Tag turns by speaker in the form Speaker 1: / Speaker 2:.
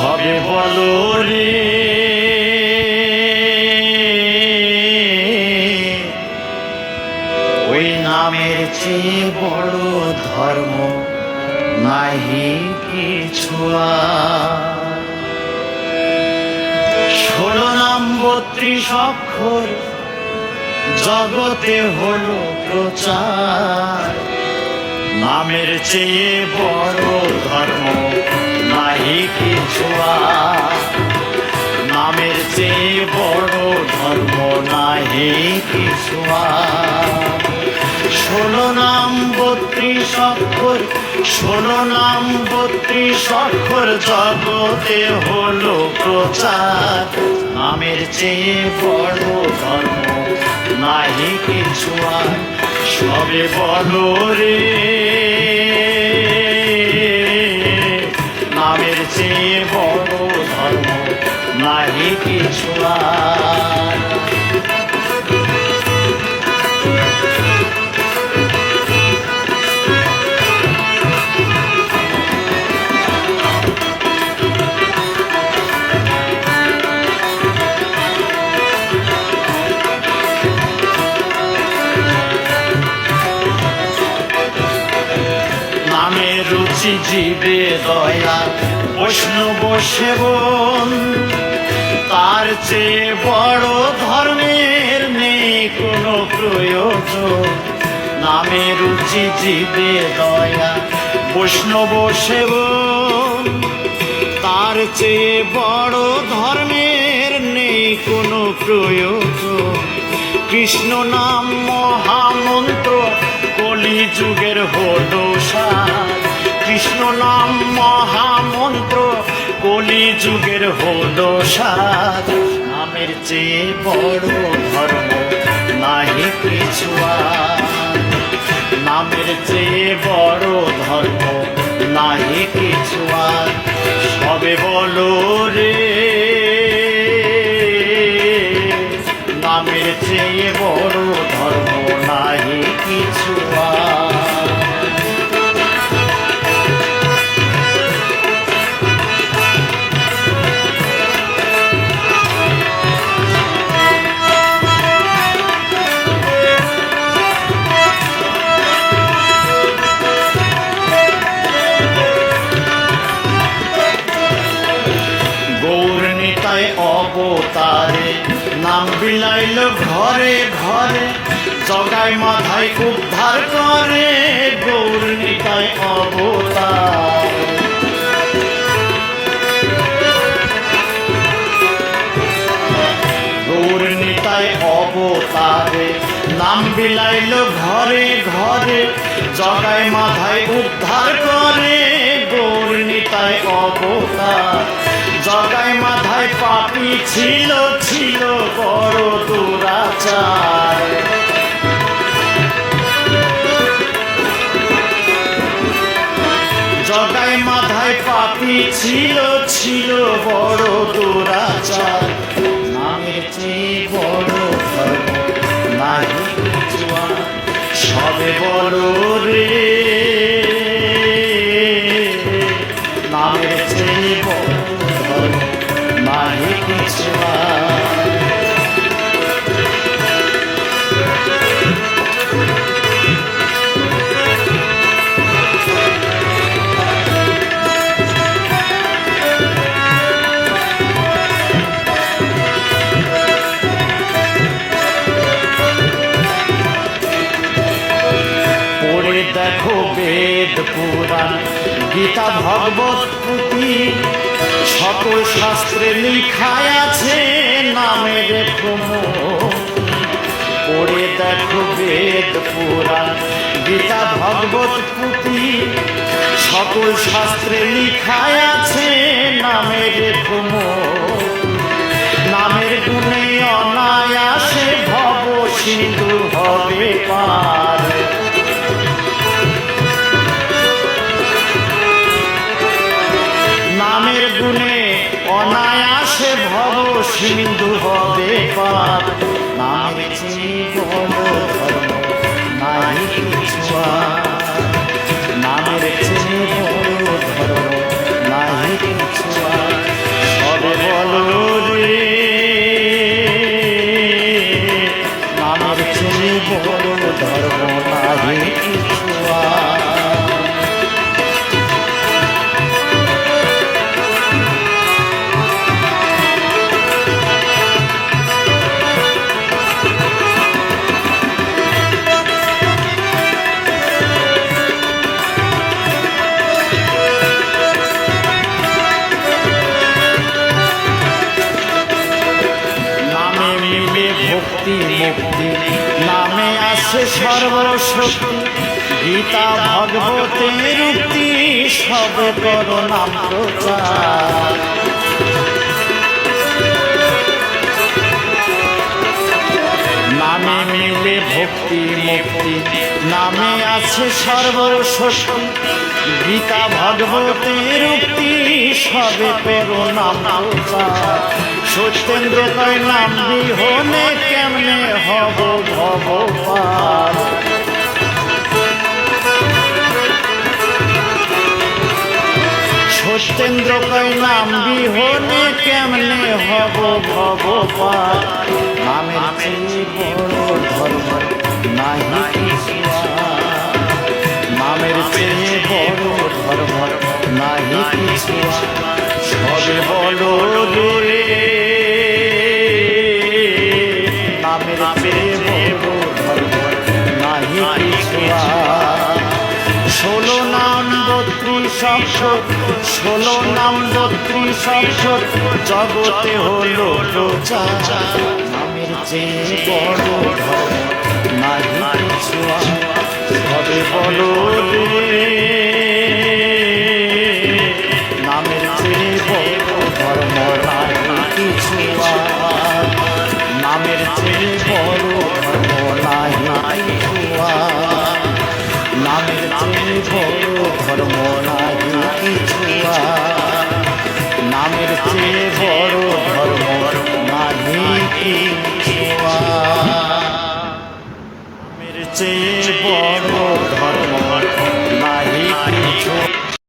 Speaker 1: হবে বলো রে ওই নামের চেয়ে বড় ধর্ম নাহি কিছু। 16 নাম 32 অক্ষর জগতে হলো প্রচার। নামের চেয়ে বড় ধর্ম নাহি কিছু। নামের চেয়ে বড় ধর্ম নাহি কিছু। 16 নাম 32 অক্ষর 16 নাম 32 অক্ষর জগতে হলো প্রচার। নামের চেয়ে বড় ধর্ম নাহি কিছু। সবে বলো রে নামের চেয়ে বড় ধর্ম নাহি কিছু। নামের রুচি জীবে দয়া বৈষ্ণব সেবন। তার চেয়ে বড় ধর্মের নেই কোনো প্রয়োজন। নামের রুচি জীবে দয়া বৈষ্ণব সেবন। তার চেয়ে বড় ধর্মের নেই কোনো প্রয়োজন। কৃষ্ণ নাম মহামন্ত্র কলিযুগের হলো সার। কৃষ্ণ নাম মহামন্ত্র কলিযুগের হলো সার। নামের চেয়ে বড় ধর্ম নাহি কিছু। নামের চেয়ে বড় ধর্ম নাহি কিছু। সবে বলো রে নামের চেয়ে বড় ধর্ম নাহি কিছু। গৌরনিতাই অবতারে নাম বিলাইল ঘরে ঘরে। জগায় মাথায় উদ্ধার করে গৌরনিতাই অবতার। গৌরনিতাই অবতারে নাম বিলাইল ঘরে ঘরে। জগায় মাথায় উদ্ধার করে গৌরনিতাই অবতার। জগায় মাথায় পাপী ছিল ছিল বড় দুরাচার। জগায় মাথায় পাপী ছিল ছিল বড় দুরাচার। নামের চেয়ে বড় ধর্ম নাহি কিছু। সবে বলো রে নামের চেয়ে বড় ধর্ম নাহি কিছু। পড়ে দেখো বেদ পুরাণ গীতা ভগবত পুঁথি। সকল শাস্ত্রে লিখায় আছে নামের প্রমোদ। পড়ে দেখো বেদ পুরাণ গীতা ভগবত পুঁথি। সকল শাস্ত্রে লিখায় আছে নামের প্রমোদ। নামের গুণে অনায়াসে ভব সিন্ধু হবে পার। নামের গুণে অনায়াসে ভব সিন্ধু হবে পার। নামের চেয়ে বড় ধর্ম নাহি কিছু। নামের চেয়ে বড় ধর্ম নাহি কিছু। সর্বশক্তি, গীতা ভগবতের উক্তি, সবে করো নাম প্রচার। নামে মিলে ভক্তি মুক্তি, নামে আছে সর্বশক্তি, গীতা ভগবতের উক্তি, সবে করো নাম প্রচার। সত্যেন্দ্র কয় নাম বিহনে কেমনে হব ভব পার। সত্যেন্দ্র কয় নাম বিহনে কেমনে হব ভব পার। নামের চেয়ে বড় ধর্ম নাহি কিছু আর। নামের চেয়ে বড় ধর্ম নাহি কিছু আর। সবে বলো রে নামের চেয়ে বড় ধর্ম নাহি কিছু আর। 16 নাম 32 অক্ষর, 16 নাম 32 অক্ষর, জগতে হলো প্রচার। নামের চেয়ে বড় ধর্ম নাহি কিছু আর। সবে বলো রে নামের চেয়ে বড় ধর্ম নাহি কিছু আর। নামের চেয়ে বড় ধর্ম নাহি কিছু আর। নামের চেয়ে বড় ধর্ম নাহি কিছু আর। নামের চেয়ে বড় ধর্ম নাহি কিছু আর। নামের চেয়ে বড়